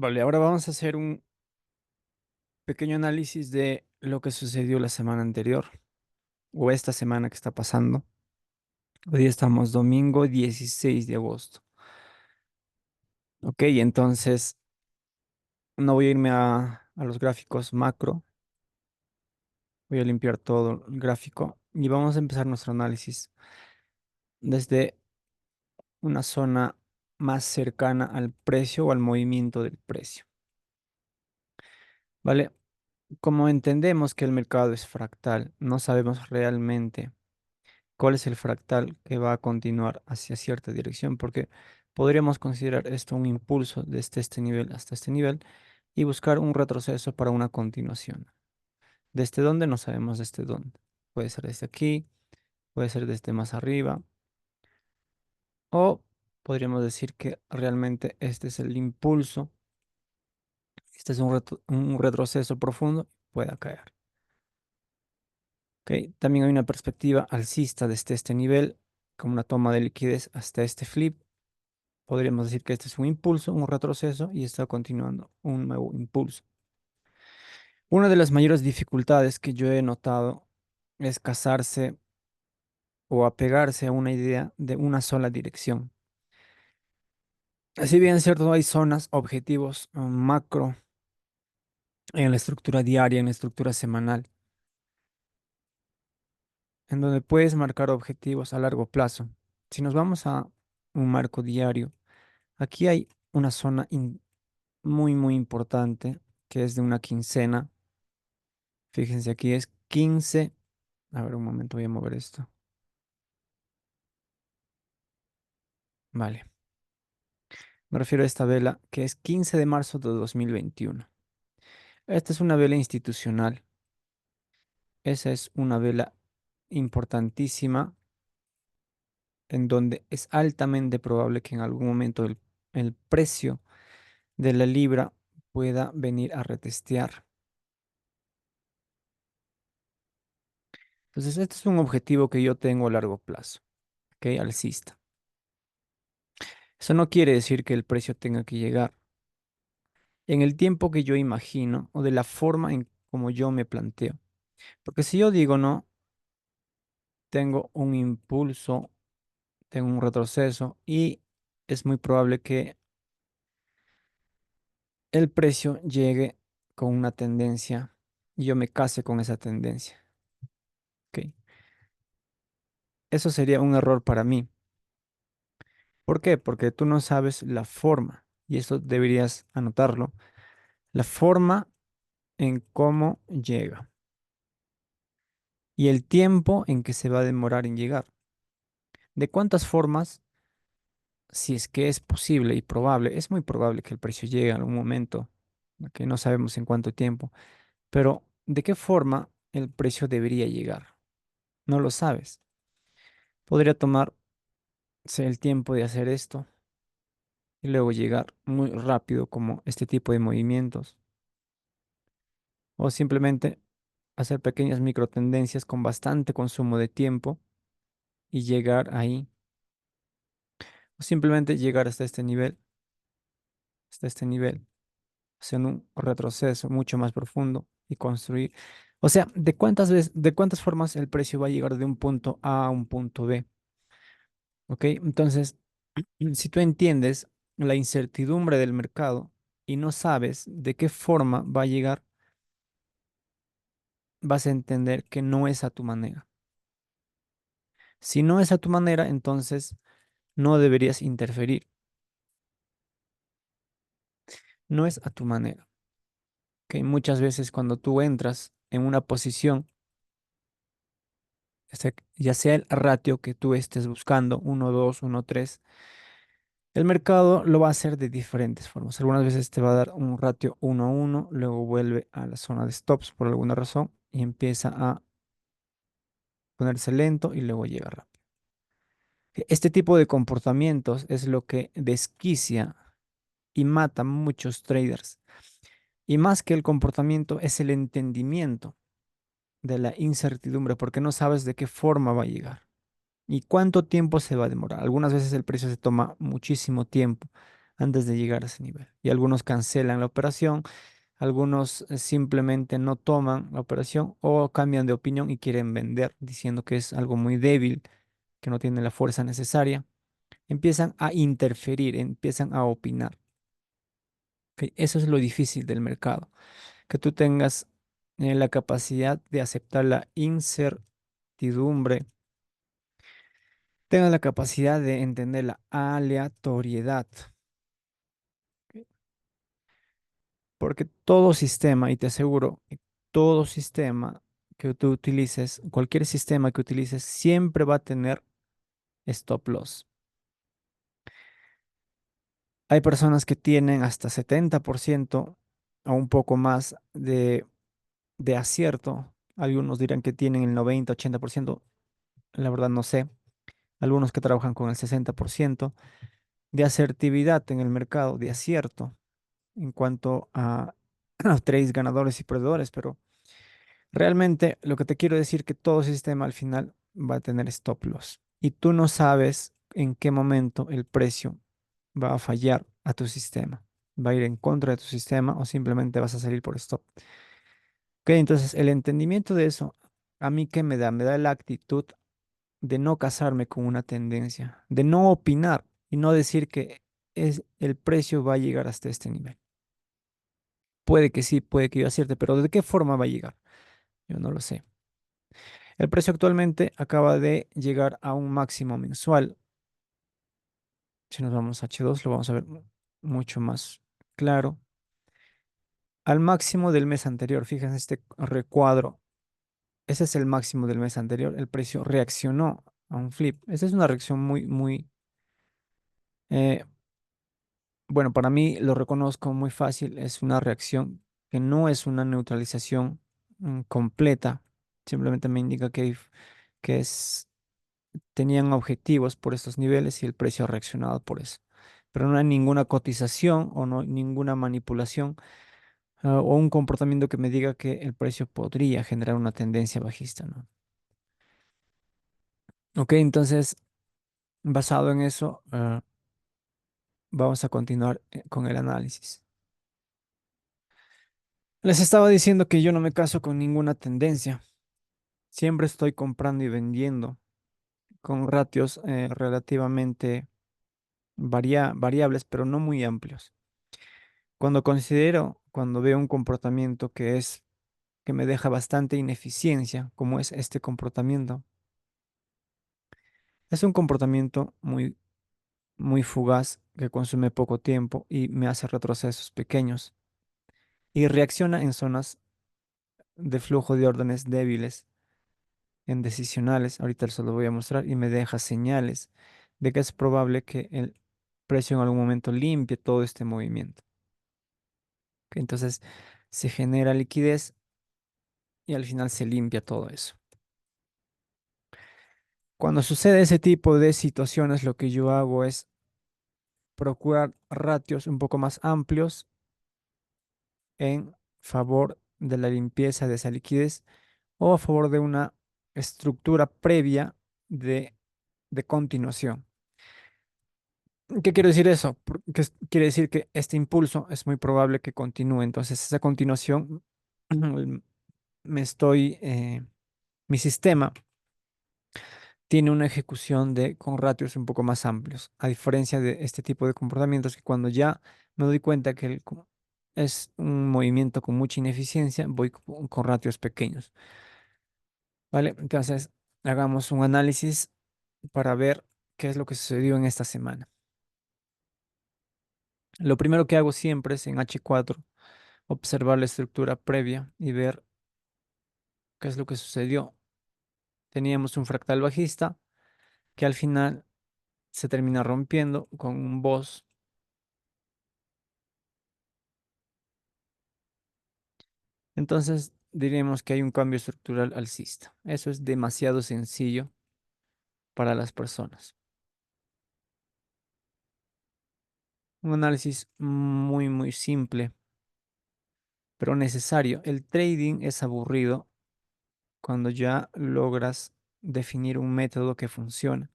Vale, ahora vamos a hacer un pequeño análisis de lo que sucedió la semana anterior o esta semana que está pasando. Hoy estamos domingo 16 de agosto. Ok, entonces no voy a irme a los gráficos macro. Voy a limpiar todo el gráfico y vamos a empezar nuestro análisis desde una zona más cercana al precio o al movimiento del precio. Vale, como entendemos que el mercado es fractal, no sabemos realmente cuál es el fractal que va a continuar hacia cierta dirección, porque podríamos considerar esto un impulso desde este nivel hasta este nivel y buscar un retroceso para una continuación. ¿Desde dónde? No sabemos desde dónde. Puede ser desde aquí, puede ser desde más arriba, o podríamos decir que realmente este es el impulso, este es un retroceso profundo, pueda caer. ¿Ok? También hay una perspectiva alcista desde este nivel, como una toma de liquidez hasta este flip. Podríamos decir que este es un impulso, un retroceso y está continuando un nuevo impulso. Una de las mayores dificultades que yo he notado es casarse o apegarse a una idea de una sola dirección. Si bien es cierto, hay zonas, objetivos macro en la estructura diaria, en la estructura semanal, en donde puedes marcar objetivos a largo plazo. Si nos vamos a un marco diario, aquí hay una zona muy importante que es de una quincena. Fíjense, aquí es 15. A ver, un momento, voy a mover esto. Vale. Me refiero a esta vela que es 15 de marzo de 2021. Esta es una vela institucional. Esa es una vela importantísima en donde es altamente probable que en algún momento el precio de la libra pueda venir a retestear. Entonces, este es un objetivo que yo tengo a largo plazo, ¿ok? Alcista. Eso no quiere decir que el precio tenga que llegar en el tiempo que yo imagino o de la forma en como yo me planteo. Porque si yo digo no, tengo un impulso, tengo un retroceso y es muy probable que el precio llegue con una tendencia y yo me case con esa tendencia. ¿Ok? Eso sería un error para mí. ¿Por qué? Porque tú no sabes la forma y eso deberías anotarlo. La forma en cómo llega y el tiempo en que se va a demorar en llegar. ¿De cuántas formas? Si es que es posible y probable, es muy probable que el precio llegue en algún momento, que no sabemos en cuánto tiempo, pero ¿de qué forma el precio debería llegar? No lo sabes. Podría tomarse el tiempo de hacer esto y luego llegar muy rápido como este tipo de movimientos, o simplemente hacer pequeñas microtendencias con bastante consumo de tiempo y llegar ahí, o simplemente llegar hasta este nivel haciendo un retroceso mucho más profundo y construir. O sea, de cuántas formas el precio va a llegar de un punto A a un punto B? ¿Ok? Entonces, si tú entiendes la incertidumbre del mercado y no sabes de qué forma va a llegar, vas a entender que no es a tu manera. Si no es a tu manera, entonces no deberías interferir. No es a tu manera. Que muchas veces cuando tú entras en una posición, ya sea el ratio que tú estés buscando, 1, 2, 1, 3, el mercado lo va a hacer de diferentes formas. Algunas veces te va a dar un ratio 1 a 1, luego vuelve a la zona de stops por alguna razón y empieza a ponerse lento y luego llega rápido. Este tipo de comportamientos es lo que desquicia y mata a muchos traders. Y más que el comportamiento es el entendimiento de la incertidumbre, porque no sabes de qué forma va a llegar y cuánto tiempo se va a demorar. Algunas veces el precio se toma muchísimo tiempo. antes de llegar a ese nivel. Y algunos cancelan la operación, algunos simplemente no toman la operación o cambian de opinión y quieren vender diciendo que es algo muy débil, que no tiene la fuerza necesaria. Empiezan a interferir, empiezan a opinar. ¿Ok? Eso es lo difícil del mercado, que tú tengas la capacidad de aceptar la incertidumbre, tengas la capacidad de entender la aleatoriedad. ¿Ok? Porque todo sistema, y te aseguro, que todo sistema que tú utilices, cualquier sistema que utilices, siempre va a tener stop loss. Hay personas que tienen hasta 70% o un poco más de acierto. Algunos dirán que tienen el 90-80%. La verdad no sé. Algunos que trabajan con el 60% de asertividad en el mercado, de acierto en cuanto a trades ganadores y perdedores, pero realmente lo que te quiero decir que todo sistema al final va a tener stop loss y tú no sabes en qué momento el precio va a fallar a tu sistema, va a ir en contra de tu sistema o simplemente vas a salir por stop. Ok, entonces el entendimiento de eso, a mí qué me da? Me da la actitud de no casarme con una tendencia, de no opinar y no decir que el precio va a llegar hasta este nivel. Puede que sí, puede que yo acierte, pero ¿de qué forma va a llegar? Yo no lo sé. El precio actualmente acaba de llegar a un máximo mensual. Si nos vamos a H2, lo vamos a ver mucho más claro. Al máximo del mes anterior, fíjense este recuadro. Ese es el máximo del mes anterior. El precio reaccionó a un flip. Esa es una reacción eh, bueno, para mí lo reconozco muy fácil. Es una reacción que no es una neutralización completa. Simplemente me indica que tenían objetivos por estos niveles y el precio ha reaccionado por eso. Pero no hay ninguna cotización o no ninguna manipulación o un comportamiento que me diga que el precio podría generar una tendencia bajista, ¿no? Ok, entonces, basado en eso, vamos a continuar con el análisis. Les estaba diciendo que yo no me caso con ninguna tendencia. Siempre estoy comprando y vendiendo con ratios relativamente variables, pero no muy amplios. Cuando veo un comportamiento que me deja bastante ineficiencia, como es este comportamiento, es un comportamiento muy fugaz que consume poco tiempo y me hace retrocesos pequeños y reacciona en zonas de flujo de órdenes débiles, en decisionales, ahorita se lo voy a mostrar, y me deja señales de que es probable que el precio en algún momento limpie todo este movimiento. Que entonces se genera liquidez y al final se limpia todo eso. Cuando sucede ese tipo de situaciones, lo que yo hago es procurar ratios un poco más amplios en favor de la limpieza de esa liquidez o a favor de una estructura previa de continuación. ¿Qué quiero decir eso? Quiere decir que este impulso es muy probable que continúe. Entonces, esa continuación, me estoy, mi sistema tiene una ejecución con ratios un poco más amplios, a diferencia de este tipo de comportamientos que cuando ya me doy cuenta que es un movimiento con mucha ineficiencia, voy con ratios pequeños. ¿Vale? Entonces, hagamos un análisis para ver qué es lo que sucedió en esta semana. Lo primero que hago siempre es en H4 observar la estructura previa y ver qué es lo que sucedió. Teníamos un fractal bajista que al final se termina rompiendo con un boss. Entonces diremos que hay un cambio estructural alcista. Eso es demasiado sencillo para las personas. Un análisis muy simple, pero necesario. El trading es aburrido cuando ya logras definir un método que funciona,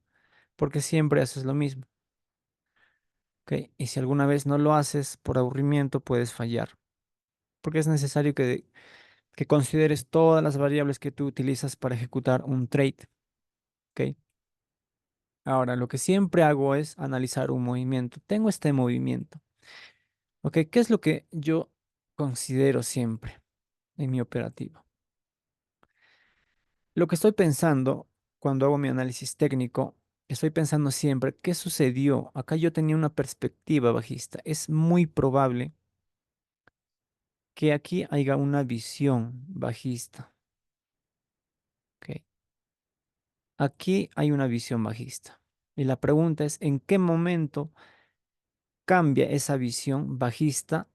porque siempre haces lo mismo. ¿ok? Y si alguna vez no lo haces por aburrimiento, puedes fallar, porque es necesario que consideres todas las variables que tú utilizas para ejecutar un trade, ¿ok? Ahora, lo que siempre hago es analizar un movimiento. Tengo este movimiento, ¿ok? ¿Qué es lo que yo considero siempre en mi operativo? Lo que estoy pensando cuando hago mi análisis técnico, estoy pensando siempre, ¿qué sucedió? Acá yo tenía una perspectiva bajista. Es muy probable que aquí haya una visión bajista, ¿ok? Aquí hay una visión bajista. Y la pregunta es, ¿en qué momento cambia esa visión bajista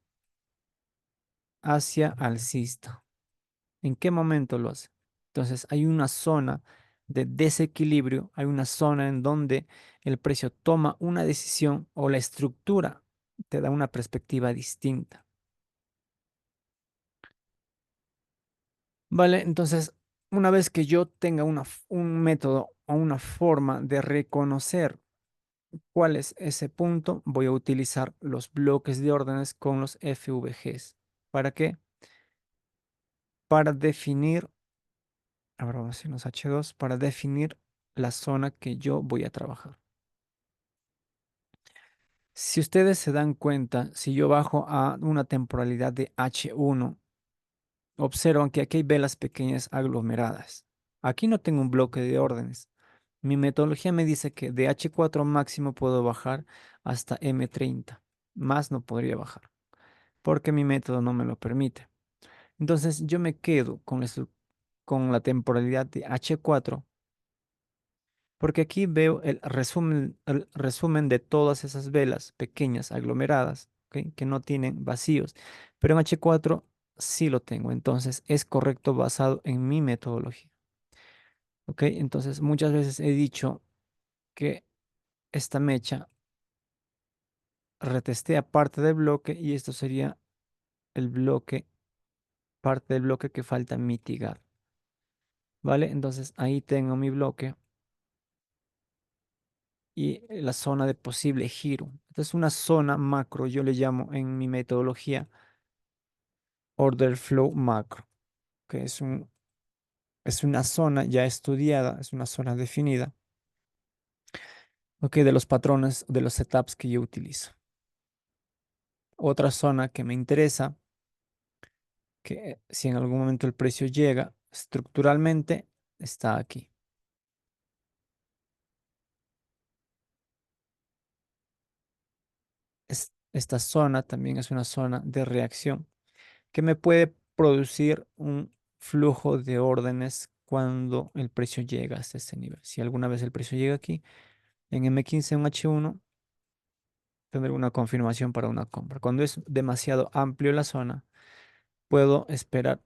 hacia alcista? ¿En qué momento lo hace? Entonces hay una zona de desequilibrio, hay una zona en donde el precio toma una decisión o la estructura te da una perspectiva distinta. Vale, entonces una vez que yo tenga un método o una forma de reconocer cuál es ese punto, voy a utilizar los bloques de órdenes con los FVGs. ¿Para qué? Para definir, ahora vamos a hacer los H2, para definir la zona que yo voy a trabajar. Si ustedes se dan cuenta, si yo bajo a una temporalidad de H1, observan que aquí hay velas pequeñas aglomeradas. Aquí no tengo un bloque de órdenes. Mi metodología me dice que de H4 máximo puedo bajar hasta M30. Más no podría bajar, porque mi método no me lo permite. Entonces yo me quedo con la temporalidad de H4 porque aquí veo el resumen de todas esas velas pequeñas, aglomeradas, ¿ok? Que no tienen vacíos. Pero en H4 sí lo tengo, entonces es correcto basado en mi metodología. ¿Ok? Entonces muchas veces he dicho que esta mecha retestea parte del bloque y esto sería el bloque, parte del bloque que falta mitigar. ¿Vale? Entonces ahí tengo mi bloque y la zona de posible giro. Esta es una zona macro, yo le llamo en mi metodología order flow macro, que es una zona ya estudiada, es una zona definida, ok, de los patrones, de los setups que yo utilizo. Otra zona que me interesa, que si en algún momento el precio llega estructuralmente, está aquí. Esta zona también es una zona de reacción que me puede producir un flujo de órdenes cuando el precio llega hasta este nivel. Si alguna vez el precio llega aquí, en M15 en H1, tendré una confirmación para una compra. Cuando es demasiado amplio la zona, puedo esperar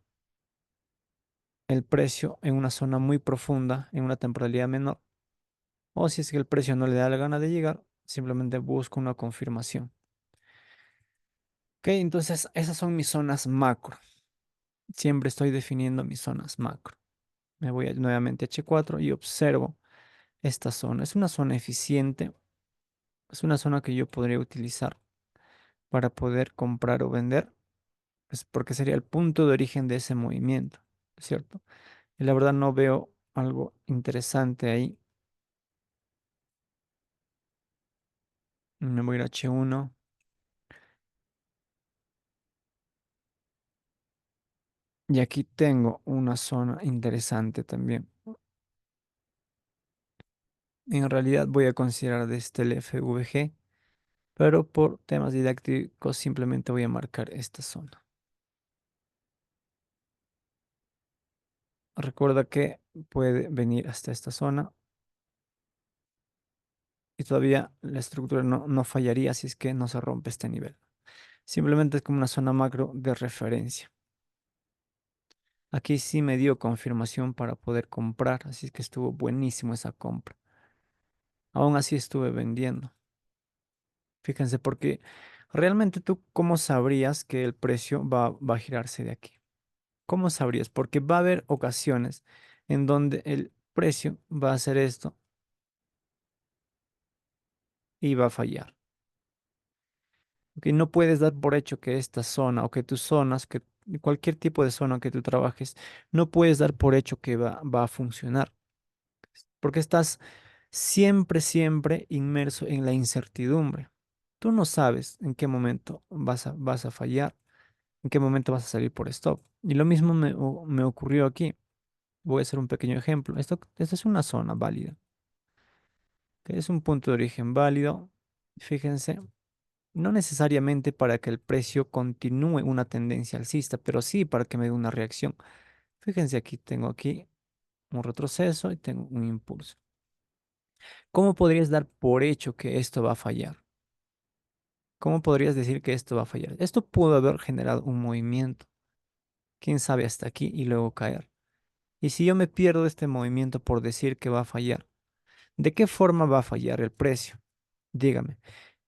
el precio en una zona muy profunda, en una temporalidad menor. O si es que el precio no le da la gana de llegar, simplemente busco una confirmación. Ok, entonces esas son mis zonas macro. Siempre estoy definiendo mis zonas macro. Me voy nuevamente a H4 y observo esta zona. Es una zona eficiente, es una zona que yo podría utilizar para poder comprar o vender, pues porque sería el punto de origen de ese movimiento, ¿cierto? Y la verdad no veo algo interesante ahí. Me voy a ir a H1 y aquí tengo una zona interesante también. En realidad voy a considerar desde el FVG, pero por temas didácticos simplemente voy a marcar esta zona. Recuerda que puede venir hasta esta zona y todavía la estructura no fallaría si es que no se rompe este nivel. Simplemente es como una zona macro de referencia. Aquí sí me dio confirmación para poder comprar, así que estuvo buenísimo esa compra. Aún así estuve vendiendo. Fíjense, porque realmente tú, ¿cómo sabrías que el precio va a girarse de aquí? ¿Cómo sabrías? Porque va a haber ocasiones en donde el precio va a hacer esto y va a fallar. Que no puedes dar por hecho que esta zona o que tus zonas, que cualquier tipo de zona que tú trabajes, no puedes dar por hecho que va a funcionar, porque estás siempre, siempre inmerso en la incertidumbre. Tú no sabes en qué momento vas a fallar, en qué momento vas a salir por stop. Y lo mismo me ocurrió aquí. Voy a hacer un pequeño ejemplo. Esto es una zona válida, que es un punto de origen válido. Fíjense, no necesariamente para que el precio continúe una tendencia alcista, pero sí para que me dé una reacción. Fíjense, tengo aquí un retroceso y tengo un impulso. ¿Cómo podrías dar por hecho que esto va a fallar? ¿Cómo podrías decir que esto va a fallar? Esto pudo haber generado un movimiento, quién sabe hasta aquí y luego caer. Y si yo me pierdo este movimiento por decir que va a fallar, ¿de qué forma va a fallar el precio? Dígame,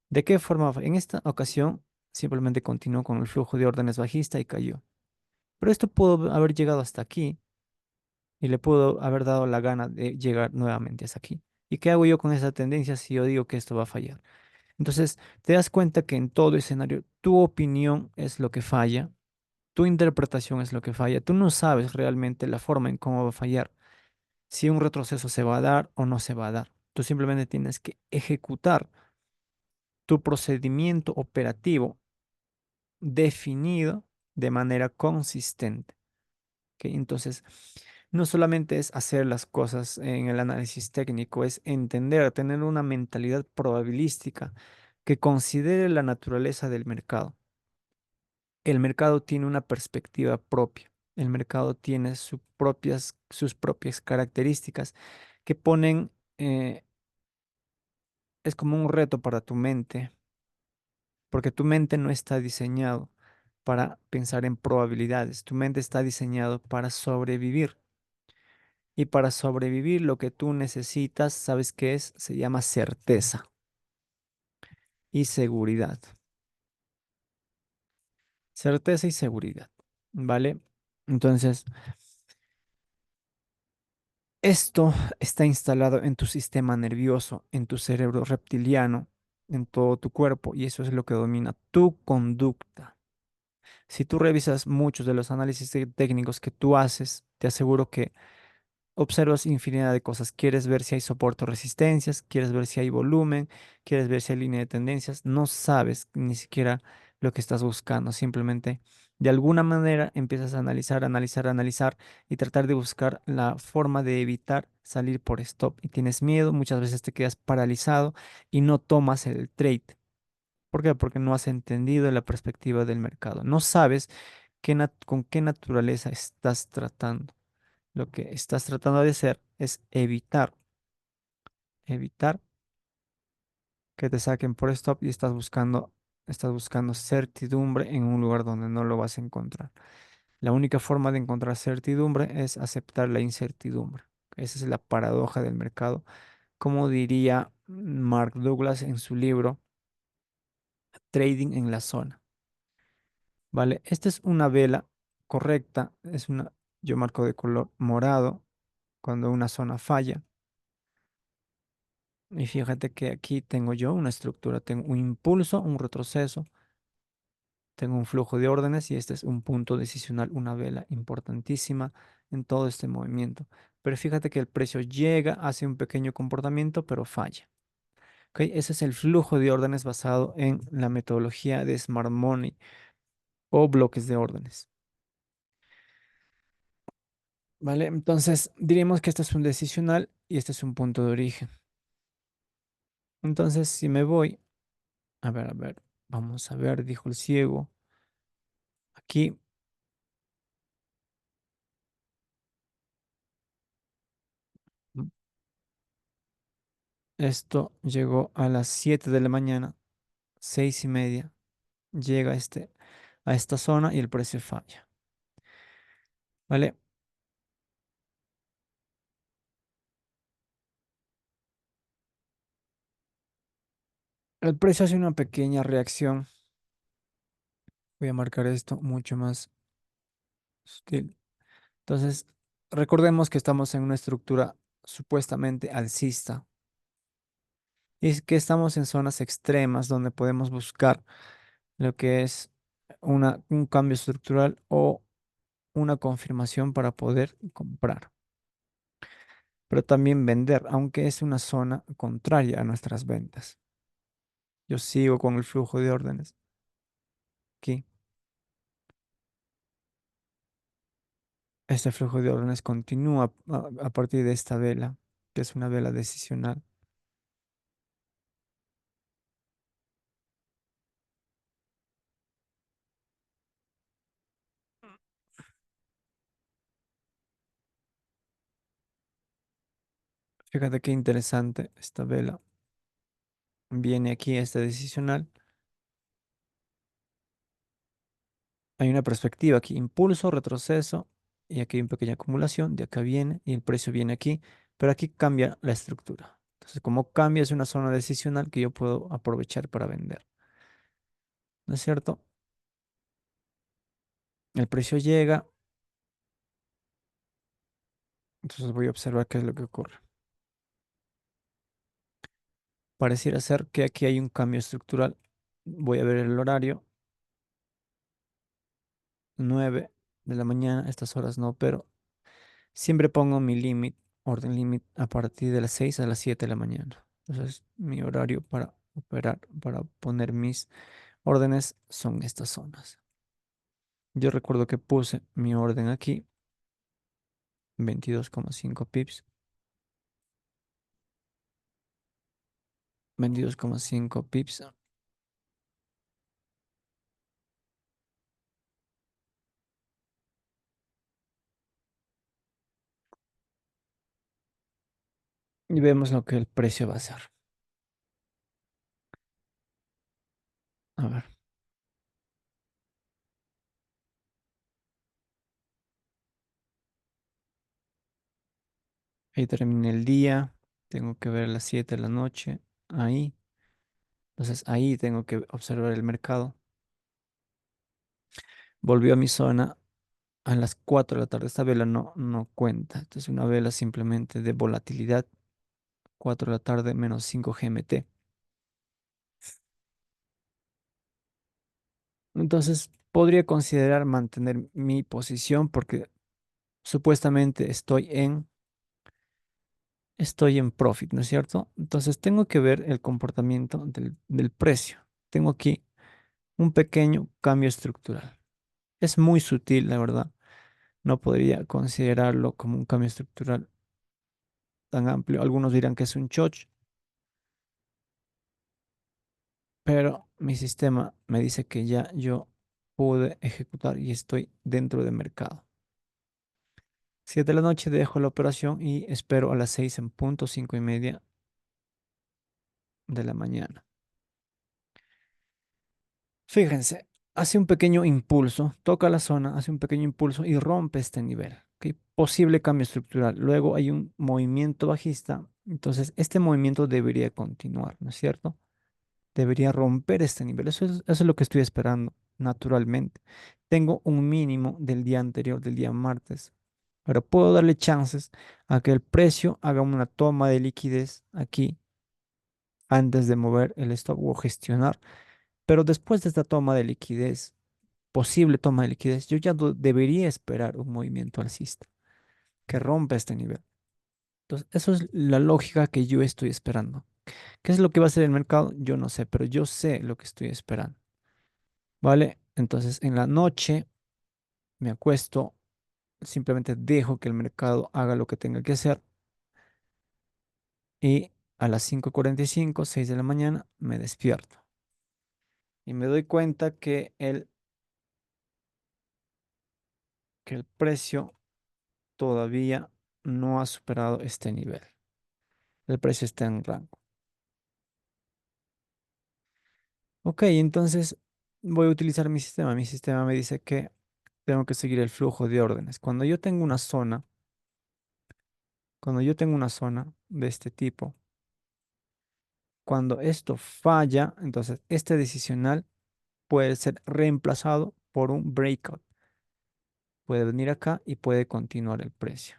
¿de qué forma va a fallar? En esta ocasión simplemente continuó con el flujo de órdenes bajista y cayó. Pero esto pudo haber llegado hasta aquí y le pudo haber dado la gana de llegar nuevamente hasta aquí. ¿Y qué hago yo con esa tendencia si yo digo que esto va a fallar? Entonces, te das cuenta que en todo escenario tu opinión es lo que falla, tu interpretación es lo que falla. Tú no sabes realmente la forma en cómo va a fallar, si un retroceso se va a dar o no se va a dar. Tú simplemente tienes que ejecutar tu procedimiento operativo definido de manera consistente. ¿Ok? Entonces, no solamente es hacer las cosas en el análisis técnico, es entender, tener una mentalidad probabilística que considere la naturaleza del mercado. El mercado tiene una perspectiva propia. El mercado tiene sus propias características que ponen, es como un reto para tu mente, porque tu mente no está diseñado para pensar en probabilidades. Tu mente está diseñado para sobrevivir. Y para sobrevivir lo que tú necesitas, ¿sabes qué es? Se llama certeza y seguridad. Certeza y seguridad, ¿vale? Entonces, esto está instalado en tu sistema nervioso, en tu cerebro reptiliano, en todo tu cuerpo, y eso es lo que domina tu conducta. Si tú revisas muchos de los análisis técnicos que tú haces, te aseguro que observas infinidad de cosas. Quieres ver si hay soporte o resistencias, quieres ver si hay volumen, quieres ver si hay línea de tendencias. No sabes ni siquiera lo que estás buscando. Simplemente, de alguna manera, empiezas a analizar, analizar, analizar y tratar de buscar la forma de evitar salir por stop. Y tienes miedo, muchas veces te quedas paralizado y no tomas el trade. ¿Por qué? Porque no has entendido la perspectiva del mercado. No sabes con qué naturaleza estás tratando. Lo que estás tratando de hacer es evitar que te saquen por stop y estás buscando certidumbre en un lugar donde no lo vas a encontrar. La única forma de encontrar certidumbre es aceptar la incertidumbre. Esa es la paradoja del mercado, como diría Mark Douglas en su libro Trading en la zona. ¿Vale? Esta es una vela correcta, yo marco de color morado cuando una zona falla. Y fíjate que aquí tengo yo una estructura, tengo un impulso, un retroceso, tengo un flujo de órdenes y este es un punto decisional, una vela importantísima en todo este movimiento. Pero fíjate que el precio llega, hace un pequeño comportamiento, pero falla. ¿Ok? Ese es el flujo de órdenes basado en la metodología de Smart Money o bloques de órdenes. ¿Vale? Entonces, diríamos que este es un decisional y este es un punto de origen. Entonces, si me voy, a ver, vamos a ver, dijo el ciego. Aquí esto llegó a las 7 de la mañana, 6:30. Llega a esta zona y el precio falla. ¿Vale? El precio hace una pequeña reacción. Voy a marcar esto mucho más sutil. Entonces, recordemos que estamos en una estructura supuestamente alcista. Y es que estamos en zonas extremas donde podemos buscar lo que es un cambio estructural o una confirmación para poder comprar, pero también vender, aunque es una zona contraria a nuestras ventas. Yo sigo con el flujo de órdenes aquí. Este flujo de órdenes continúa a partir de esta vela, que es una vela decisional. Fíjate qué interesante esta vela. Viene aquí esta decisional. Hay una perspectiva aquí, impulso, retroceso, y aquí hay una pequeña acumulación, de acá viene, y el precio viene aquí, pero aquí cambia la estructura. Entonces, como cambia, es una zona decisional que yo puedo aprovechar para vender, ¿no es cierto? El precio llega, entonces voy a observar qué es lo que ocurre. Pareciera ser que aquí hay un cambio estructural. Voy a ver el horario, 9 de la mañana, estas horas no, pero siempre pongo mi límite, orden límite, a partir de las 6 a las 7 de la mañana. Entonces, mi horario para operar, para poner mis órdenes son estas zonas. Yo recuerdo que puse mi orden aquí, 22,5 pips, 22,5 pips. Y vemos lo que el precio va a ser. A ver, ahí termina el día. Tengo que ver a las 7 de la noche. Ahí. Entonces ahí tengo que observar el mercado. Volvió a mi zona a las 4 de la tarde. Esta vela no cuenta. Esta es una vela simplemente de volatilidad. 4 de la tarde menos 5 GMT. Entonces podría considerar mantener mi posición porque supuestamente estoy en profit, ¿no es cierto? Entonces tengo que ver el comportamiento del precio. Tengo aquí un pequeño cambio estructural. Es muy sutil, la verdad. No podría considerarlo como un cambio estructural tan amplio. Algunos dirán que es un choch, pero mi sistema me dice que ya yo pude ejecutar y estoy dentro de mercado. 7 de la noche dejo la operación y espero a las 6 en punto, 5:30 de la mañana. Fíjense, hace un pequeño impulso, toca la zona, hace un pequeño impulso y rompe este nivel. ¿Ok? Posible cambio estructural. Luego hay un movimiento bajista. Entonces, este movimiento debería continuar, ¿no es cierto? Debería romper este nivel. Eso es lo que estoy esperando, naturalmente. Tengo un mínimo del día anterior, del día martes. Pero puedo darle chances a que el precio haga una toma de liquidez aquí antes de mover el stop o gestionar. Pero después de esta toma de liquidez, posible toma de liquidez, yo ya debería esperar un movimiento alcista que rompa este nivel. Entonces, eso es la lógica que yo estoy esperando. ¿Qué es lo que va a hacer el mercado? Yo no sé, pero yo sé lo que estoy esperando. ¿Vale? Entonces, en la noche me acuesto, simplemente dejo que el mercado haga lo que tenga que hacer y a las 5:45, 6 de la mañana, me despierto y me doy cuenta que el precio todavía no ha superado este nivel. El precio está en rango. Ok, entonces voy a utilizar mi sistema. Mi sistema me dice que tengo que seguir el flujo de órdenes. Cuando yo tengo una zona de este tipo, cuando esto falla, entonces este decisional puede ser reemplazado por un breakout. Puede venir acá y puede continuar el precio.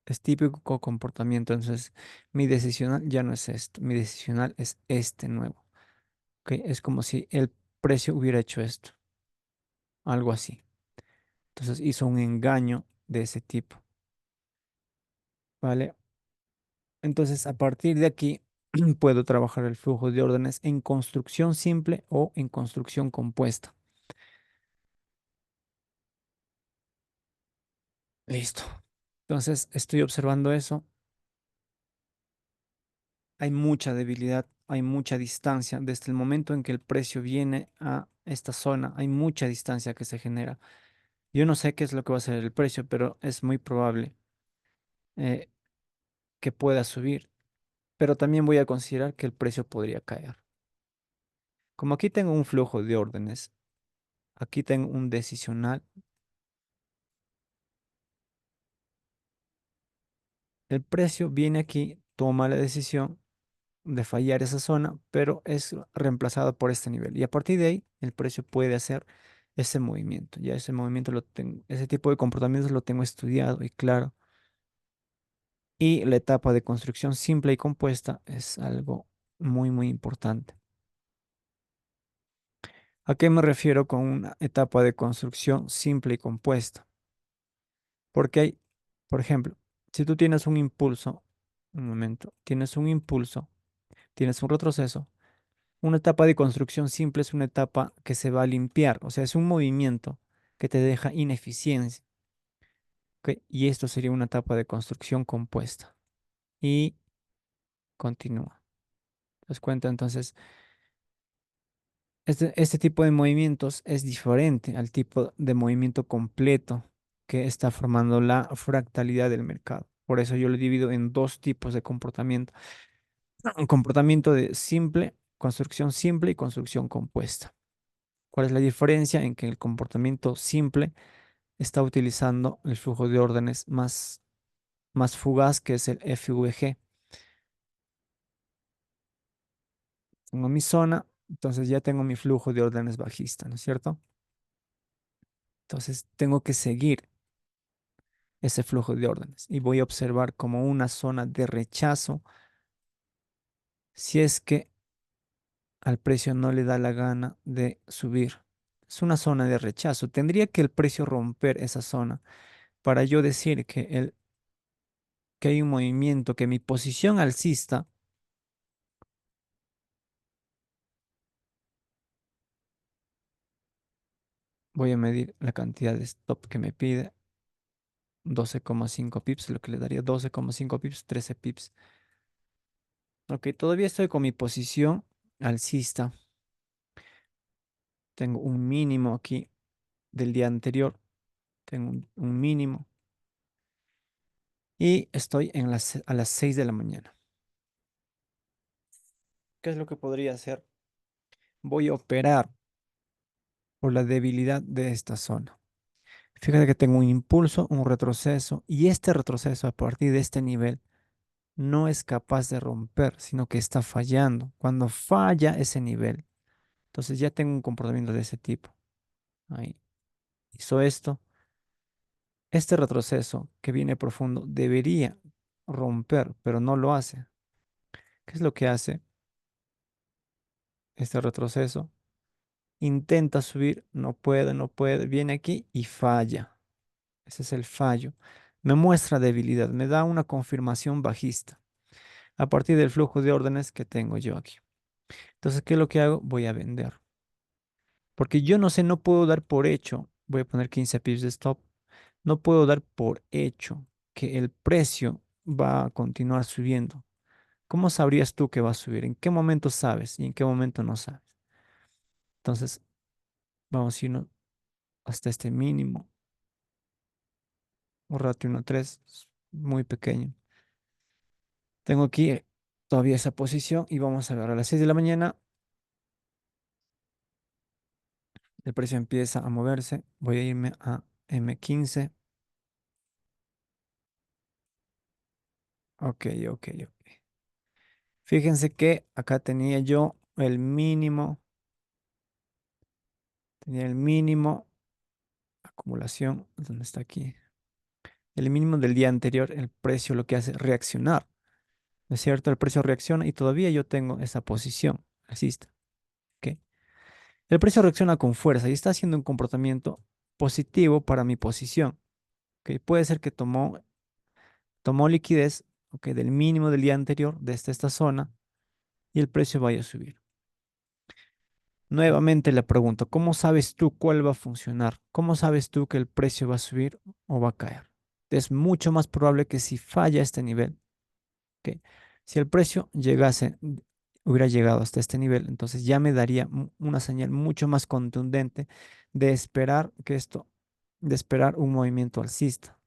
Es típico comportamiento. Entonces, mi decisional ya no es esto. Mi decisional es este nuevo. ¿Ok? Es como si el precio hubiera hecho esto, algo así. Entonces hizo un engaño de ese tipo, ¿vale? Entonces a partir de aquí puedo trabajar el flujo de órdenes en construcción simple o en construcción compuesta. Listo. Entonces estoy observando eso. Hay mucha debilidad, hay mucha distancia. Desde el momento en que el precio viene a esta zona, hay mucha distancia que se genera. Yo no sé qué es lo que va a ser el precio, pero es muy probable eh, que pueda subir. Pero también voy a considerar que el precio podría caer. Como aquí tengo un flujo de órdenes, aquí tengo un decisional, el precio viene aquí, toma la decisión de fallar esa zona, pero es reemplazado por este nivel. Y a partir de ahí, el precio puede hacer ese movimiento. Ya ese movimiento lo tengo, ese tipo de comportamientos lo tengo estudiado y claro. Y la etapa de construcción simple y compuesta es algo muy, muy importante. ¿A qué me refiero con una etapa de construcción simple y compuesta? Porque hay, por ejemplo, si tú tienes un impulso, un momento, tienes un impulso, tienes un retroceso. Una etapa de construcción simple es una etapa que se va a limpiar, o sea, es un movimiento que te deja ineficiencia, ¿ok? Y esto sería una etapa de construcción compuesta. Y continúa. ¿Te das cuenta? Entonces, este tipo de movimientos es diferente al tipo de movimiento completo que está formando la fractalidad del mercado. Por eso yo lo divido en dos tipos de comportamiento. Un comportamiento de simple, construcción simple y construcción compuesta. ¿Cuál es la diferencia en que el comportamiento simple está utilizando el flujo de órdenes más fugaz, que es el FVG? Tengo mi zona, entonces ya tengo mi flujo de órdenes bajista, ¿no es cierto? Entonces tengo que seguir ese flujo de órdenes y voy a observar como una zona de rechazo si es que al precio no le da la gana de subir. Es una zona de rechazo. Tendría que el precio romper esa zona para yo decir que hay un movimiento, que mi posición alcista, voy a medir la cantidad de stop que me pide, 12,5 pips, lo que le daría 12,5 pips, 13 pips. Ok, todavía estoy con mi posición alcista. Tengo un mínimo aquí del día anterior, tengo un mínimo y estoy a las 6 de la mañana. ¿Qué es lo que podría hacer? Voy a operar por la debilidad de esta zona. Fíjate que tengo un impulso, un retroceso y este retroceso a partir de este nivel no es capaz de romper, sino que está fallando. Cuando falla ese nivel, entonces ya tengo un comportamiento de ese tipo. Ahí hizo esto. Este retroceso que viene profundo debería romper, pero no lo hace. ¿Qué es lo que hace este retroceso? Intenta subir, no puede, no puede, viene aquí y falla. Ese es el fallo. Me muestra debilidad, me da una confirmación bajista a partir del flujo de órdenes que tengo yo aquí. Entonces, ¿qué es lo que hago? Voy a vender. Porque yo no sé, no puedo dar por hecho, voy a poner 15 pips de stop, no puedo dar por hecho que el precio va a continuar subiendo. ¿Cómo sabrías tú que va a subir? ¿En qué momento sabes y en qué momento no sabes? Entonces, vamos a irnos hasta este mínimo, un ratio 1.3, muy pequeño. Tengo aquí todavía esa posición y vamos a ver a las 6 de la mañana, el precio empieza a moverse, voy a irme a M15. Ok, ok, ok. Fíjense que acá tenía el mínimo, acumulación, ¿dónde está aquí? El mínimo del día anterior, el precio lo que hace es reaccionar, ¿no es cierto? El precio reacciona y todavía yo tengo esa posición alcista. El precio reacciona con fuerza y está haciendo un comportamiento positivo para mi posición. ¿Ok? Puede ser que tomó liquidez, ¿ok?, del mínimo del día anterior, desde esta zona, y el precio vaya a subir. Nuevamente le pregunto, ¿cómo sabes tú cuál va a funcionar? ¿Cómo sabes tú que el precio va a subir o va a caer? Es mucho más probable que si falla este nivel, ¿ok? Si el precio hubiera llegado hasta este nivel, entonces ya me daría una señal mucho más contundente de esperar de esperar un movimiento alcista.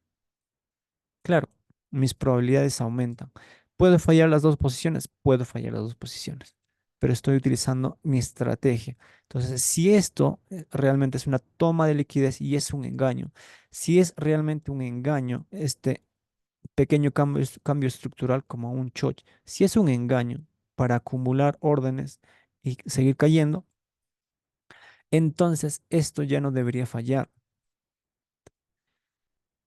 Claro, mis probabilidades aumentan. ¿Puedo fallar las dos posiciones? Puedo fallar las dos posiciones, pero estoy utilizando mi estrategia. Entonces, si esto realmente es una toma de liquidez y es un engaño, si es realmente un engaño, este pequeño cambio estructural como un choch, si es un engaño para acumular órdenes y seguir cayendo, entonces esto ya no debería fallar.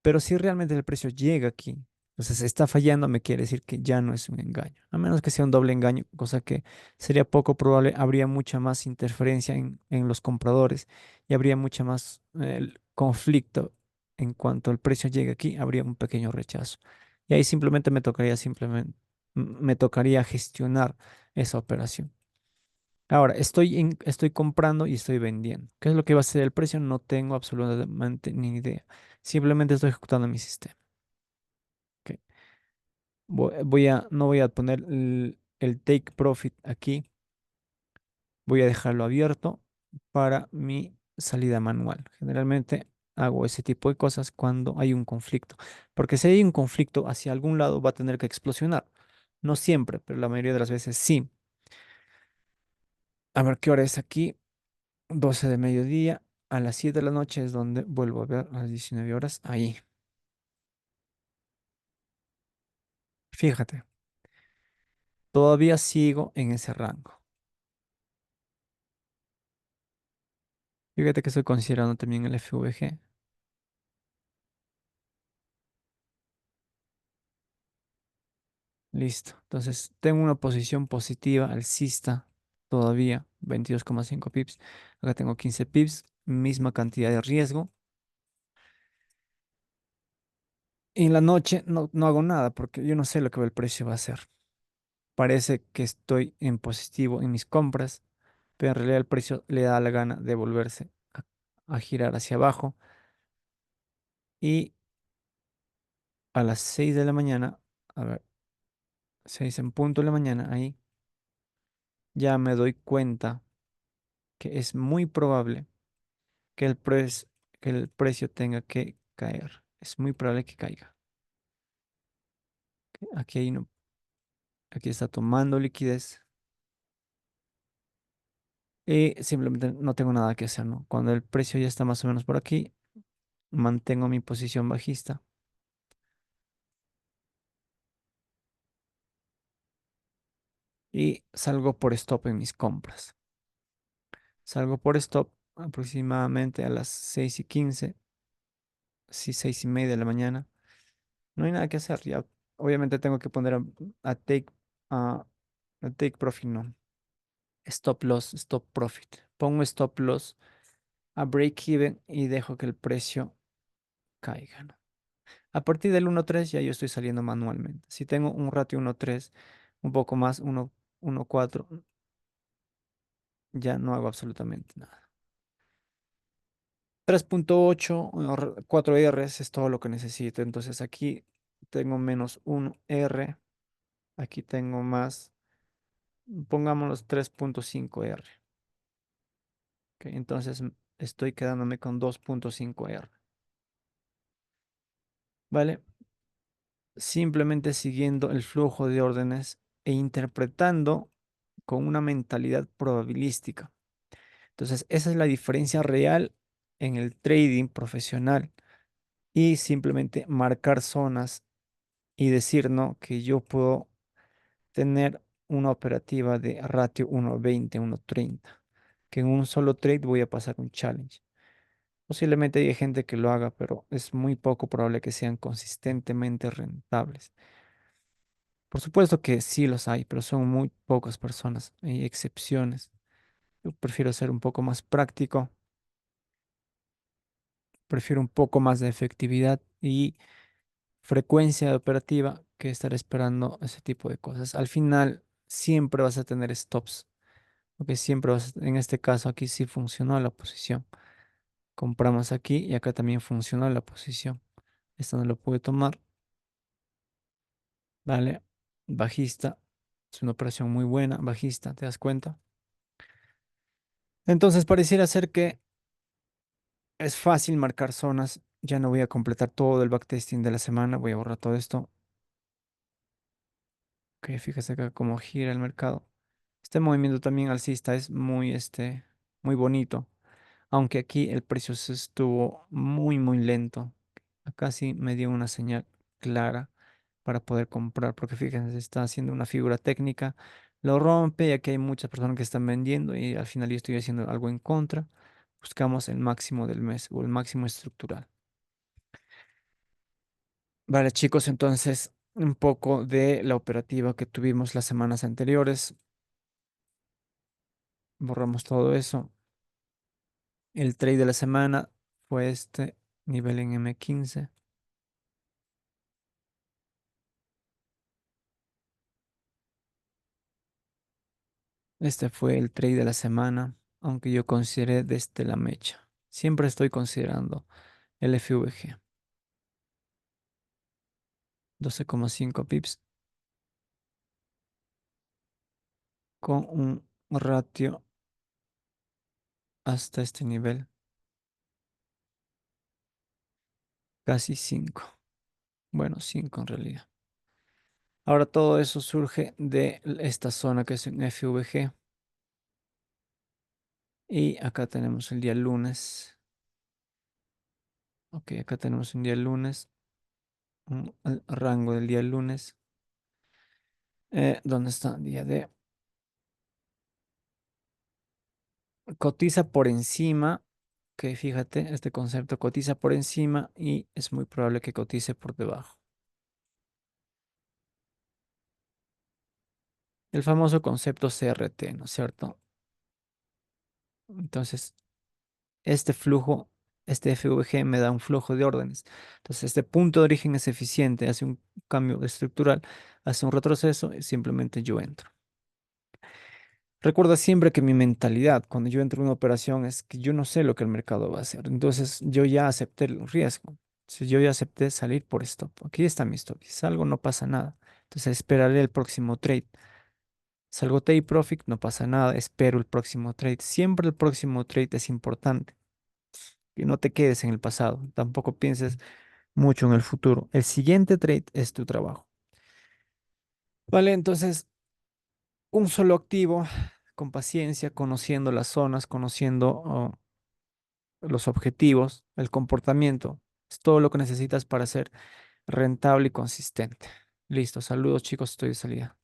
Pero si realmente el precio llega aquí, entonces se está fallando, me quiere decir que ya no es un engaño. A menos que sea un doble engaño, cosa que sería poco probable, habría mucha más interferencia en los compradores y habría mucha más conflicto en cuanto el precio llegue aquí, habría un pequeño rechazo. Y ahí me tocaría gestionar esa operación. Ahora, estoy comprando y estoy vendiendo. ¿Qué es lo que va a ser el precio? No tengo absolutamente ni idea. Simplemente estoy ejecutando mi sistema. Ok. No voy a poner el take profit aquí. Voy a dejarlo abierto para mi salida manual. Generalmente hago ese tipo de cosas cuando hay un conflicto. Porque si hay un conflicto hacia algún lado va a tener que explosionar. No siempre, pero la mayoría de las veces sí. A ver qué hora es aquí. 12 de mediodía. A las 7 de la noche es donde vuelvo a ver a las 19 horas. Ahí. Fíjate, todavía sigo en ese rango. Fíjate que estoy considerando también el FVG. Listo. Entonces, tengo una posición positiva alcista todavía, 22,5 pips. Acá tengo 15 pips, misma cantidad de riesgo. Y en la noche no hago nada porque yo no sé lo que el precio va a hacer. Parece que estoy en positivo en mis compras, pero en realidad el precio le da la gana de volverse a girar hacia abajo. Y a las 6 de la mañana, a ver, 6 en punto de la mañana, ahí ya me doy cuenta que es muy probable que que el precio tenga que caer. Es muy probable que caiga. Aquí hay aquí está tomando liquidez y simplemente no tengo nada que hacer, ¿no? Cuando el precio ya está más o menos por aquí, mantengo mi posición bajista y salgo por stop en mis compras. Salgo por stop aproximadamente a las 6:15, sí, 6:30 de la mañana. No hay nada que hacer. Ya, obviamente tengo que poner a take, a, a take profit, no. Stop loss, stop profit. Pongo stop loss a break even y dejo que el precio caiga, ¿no? A partir del 1.3 ya yo estoy saliendo manualmente. Si tengo un ratio 1.3, un poco más, 1.4, ya no hago absolutamente nada. 3.8, 4 Rs es todo lo que necesito. Entonces aquí tengo menos 1 R, aquí tengo más, pongámoslos 3.5 R. Ok, entonces estoy quedándome con 2.5 R. ¿Vale? Simplemente siguiendo el flujo de órdenes e interpretando con una mentalidad probabilística. Entonces, esa es la diferencia real en el trading profesional y simplemente marcar zonas y decir, no, que yo puedo tener una operativa de ratio 1.20, 1.30, que en un solo trade voy a pasar un challenge. Posiblemente hay gente que lo haga, pero es muy poco probable que sean consistentemente rentables. Por supuesto que sí los hay, pero son muy pocas personas, hay excepciones. Yo prefiero ser un poco más práctico, prefiero un poco más de efectividad y frecuencia operativa que estar esperando ese tipo de cosas. Al final, siempre vas a tener stops, porque siempre en este caso aquí sí funcionó la posición. Compramos aquí y acá también funcionó la posición. Esto no lo pude tomar, ¿vale? Bajista, es una operación muy buena, bajista, ¿te das cuenta? Entonces pareciera ser que es fácil marcar zonas. Ya no voy a completar todo el backtesting de la semana, voy a borrar todo esto. Ok, fíjese acá cómo gira el mercado. Este movimiento también alcista es muy, muy bonito, aunque aquí el precio se estuvo muy lento. Acá sí me dio una señal clara para poder comprar, porque fíjense, está haciendo una figura técnica, lo rompe y aquí hay muchas personas que están vendiendo y al final yo estoy haciendo algo en contra. Buscamos el máximo del mes o el máximo estructural. Vale, chicos, entonces un poco de la operativa que tuvimos las semanas anteriores. Borramos todo eso. El trade de la semana fue este nivel en M15. Este fue el trade de la semana, aunque yo consideré desde la mecha. Siempre estoy considerando el FVG. 12,5 pips con un ratio hasta este nivel, casi 5. Bueno, 5 en realidad. Ahora todo eso surge de esta zona que es un FVG. Y acá tenemos el día lunes. Ok, acá tenemos un día lunes, el rango del día lunes. ¿Dónde está el día de? Cotiza por encima, que fíjate, este concepto cotiza por encima y es muy probable que cotice por debajo. El famoso concepto CRT, ¿no es cierto? Entonces, este flujo, este FVG me da un flujo de órdenes. Entonces, este punto de origen es eficiente, hace un cambio estructural, hace un retroceso y simplemente yo entro. Recuerda siempre que mi mentalidad cuando yo entro en una operación es que yo no sé lo que el mercado va a hacer. Entonces yo ya acepté el riesgo. Si yo ya acepté salir por stop. Aquí está mi stop. Si salgo, no pasa nada. Entonces esperaré el próximo trade. Salgo take profit, no pasa nada. Espero el próximo trade. Siempre el próximo trade es importante. Y no te quedes en el pasado. Tampoco pienses mucho en el futuro. El siguiente trade es tu trabajo. Vale, entonces un solo activo con paciencia, conociendo las zonas, conociendo los objetivos, el comportamiento. Es todo lo que necesitas para ser rentable y consistente. Listo, saludos chicos, estoy de salida.